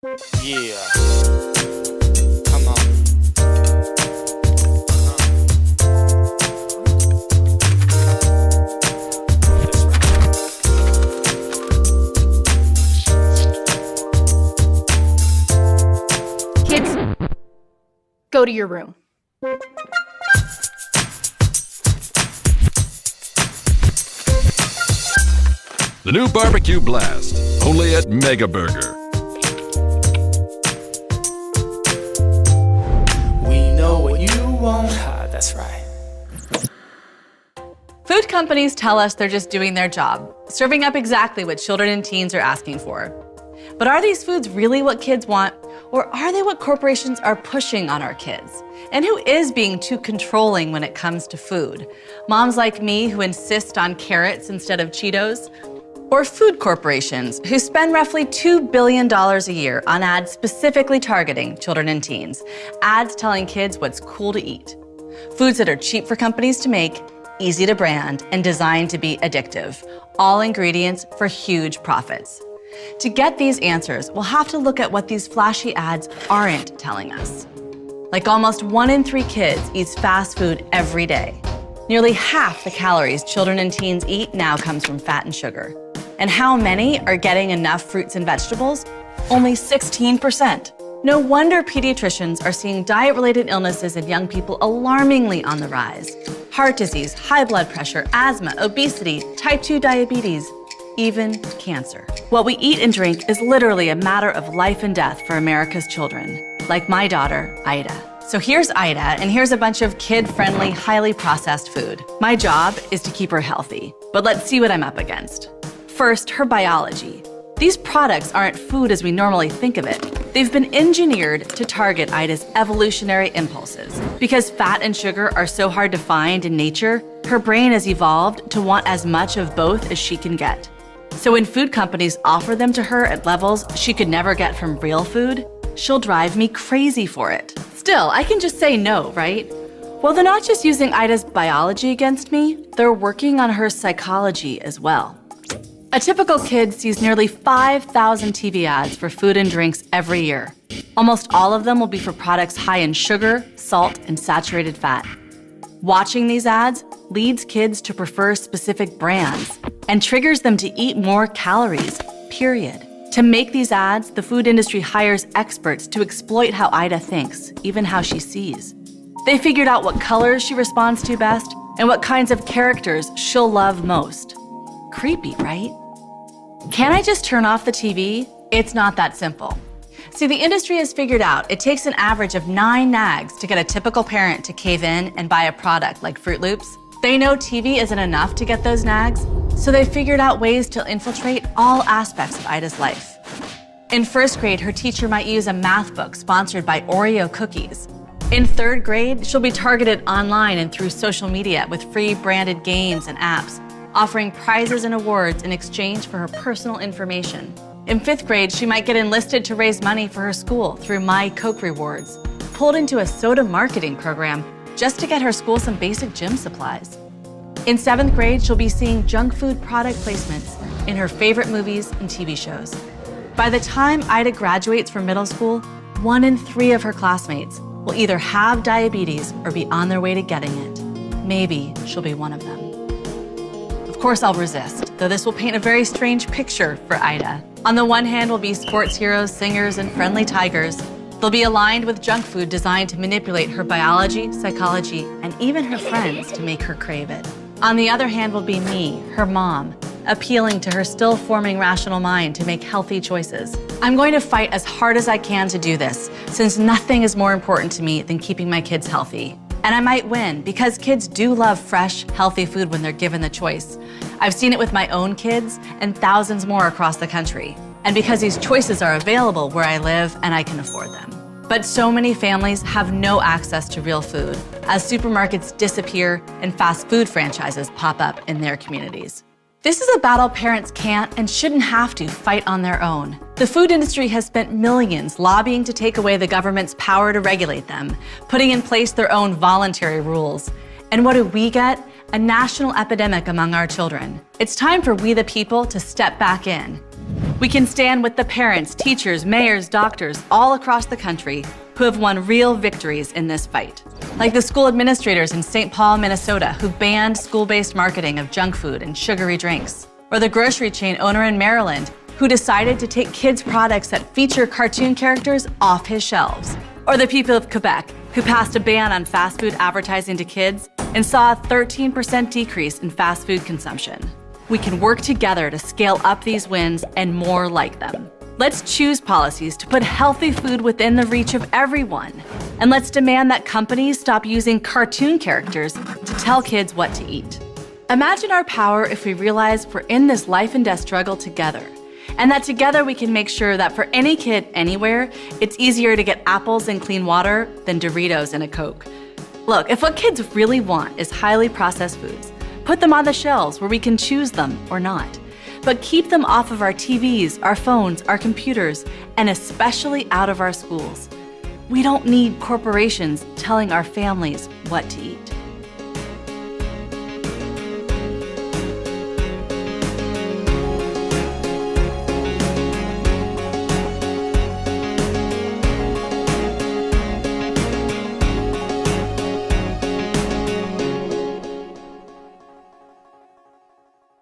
Yeah. Come on. Kids, go to your room. The new Barbecue Blast, only at Mega Burger. We know what you want. Ah, that's right. Food companies tell us they're just doing their job, serving up exactly what children and teens are asking for. But are these foods really what kids want, or are they what corporations are pushing on our kids? And who is being too controlling when it comes to food? Moms like me who insist on carrots instead of Cheetos? Or food corporations who spend roughly $2 billion a year on ads specifically targeting children and teens, ads telling kids what's cool to eat. Foods that are cheap for companies to make, easy to brand, and designed to be addictive. All ingredients for huge profits. To get these answers, we'll have to look at what these flashy ads aren't telling us. Like almost 1 in 3 kids eats fast food every day. Nearly half the calories children and teens eat now comes from fat and sugar. And how many are getting enough fruits and vegetables? Only 16%. No wonder pediatricians are seeing diet-related illnesses in young people alarmingly on the rise. Heart disease, high blood pressure, asthma, obesity, type 2 diabetes, even cancer. What we eat and drink is literally a matter of life and death for America's children, like my daughter, Ida. So here's Ida, and here's a bunch of kid-friendly, highly processed food. My job is to keep her healthy, but let's see what I'm up against. First, her biology. These products aren't food as we normally think of it. They've been engineered to target Ida's evolutionary impulses. Because fat and sugar are so hard to find in nature, her brain has evolved to want as much of both as she can get. So when food companies offer them to her at levels she could never get from real food, she'll drive me crazy for it. Still, I can just say no, right? Well, they're not just using Ida's biology against me, they're working on her psychology as well. A typical kid sees nearly 5,000 TV ads for food and drinks every year. Almost all of them will be for products high in sugar, salt, and saturated fat. Watching these ads leads kids to prefer specific brands and triggers them to eat more calories, period. To make these ads, the food industry hires experts to exploit how Ida thinks, even how she sees. They figured out what colors she responds to best and what kinds of characters she'll love most. Creepy, right? Can I just turn off the TV? It's not that simple. See, the industry has figured out it takes an average of 9 nags to get a typical parent to cave in and buy a product like Fruit Loops. They know TV isn't enough to get those nags, so they figured out ways to infiltrate all aspects of Ida's life. In 1st grade, her teacher might use a math book sponsored by Oreo cookies. In 3rd grade, she'll be targeted online and through social media with free branded games and apps, offering prizes and awards in exchange for her personal information. In 5th grade, she might get enlisted to raise money for her school through My Coke Rewards, pulled into a soda marketing program just to get her school some basic gym supplies. In 7th grade, she'll be seeing junk food product placements in her favorite movies and TV shows. By the time Ida graduates from middle school, 1 in 3 of her classmates will either have diabetes or be on their way to getting it. Maybe she'll be one of them. Of course, I'll resist, though this will paint a very strange picture for Ida. On the one hand will be sports heroes, singers, and friendly tigers. They'll be aligned with junk food designed to manipulate her biology, psychology, and even her friends to make her crave it. On the other hand will be me, her mom, appealing to her still forming rational mind to make healthy choices. I'm going to fight as hard as I can to do this, since nothing is more important to me than keeping my kids healthy. And I might win, because kids do love fresh, healthy food when they're given the choice. I've seen it with my own kids and thousands more across the country. And because these choices are available where I live and I can afford them. But so many families have no access to real food, as supermarkets disappear and fast food franchises pop up in their communities. This is a battle parents can't and shouldn't have to fight on their own. The food industry has spent millions lobbying to take away the government's power to regulate them, putting in place their own voluntary rules. And what do we get? A national epidemic among our children. It's time for we the people to step back in. We can stand with the parents, teachers, mayors, doctors all across the country who have won real victories in this fight. Like the school administrators in St. Paul, Minnesota, who banned school-based marketing of junk food and sugary drinks. Or the grocery chain owner in Maryland, who decided to take kids' products that feature cartoon characters off his shelves. Or the people of Quebec, who passed a ban on fast food advertising to kids and saw a 13% decrease in fast food consumption. We can work together to scale up these wins and more like them. Let's choose policies to put healthy food within the reach of everyone. And let's demand that companies stop using cartoon characters to tell kids what to eat. Imagine our power if we realize we're in this life and death struggle together, and that together we can make sure that for any kid anywhere, it's easier to get apples and clean water than Doritos and a Coke. Look, if what kids really want is highly processed foods, put them on the shelves where we can choose them or not. But keep them off of our TVs, our phones, our computers, and especially out of our schools. We don't need corporations telling our families what to eat.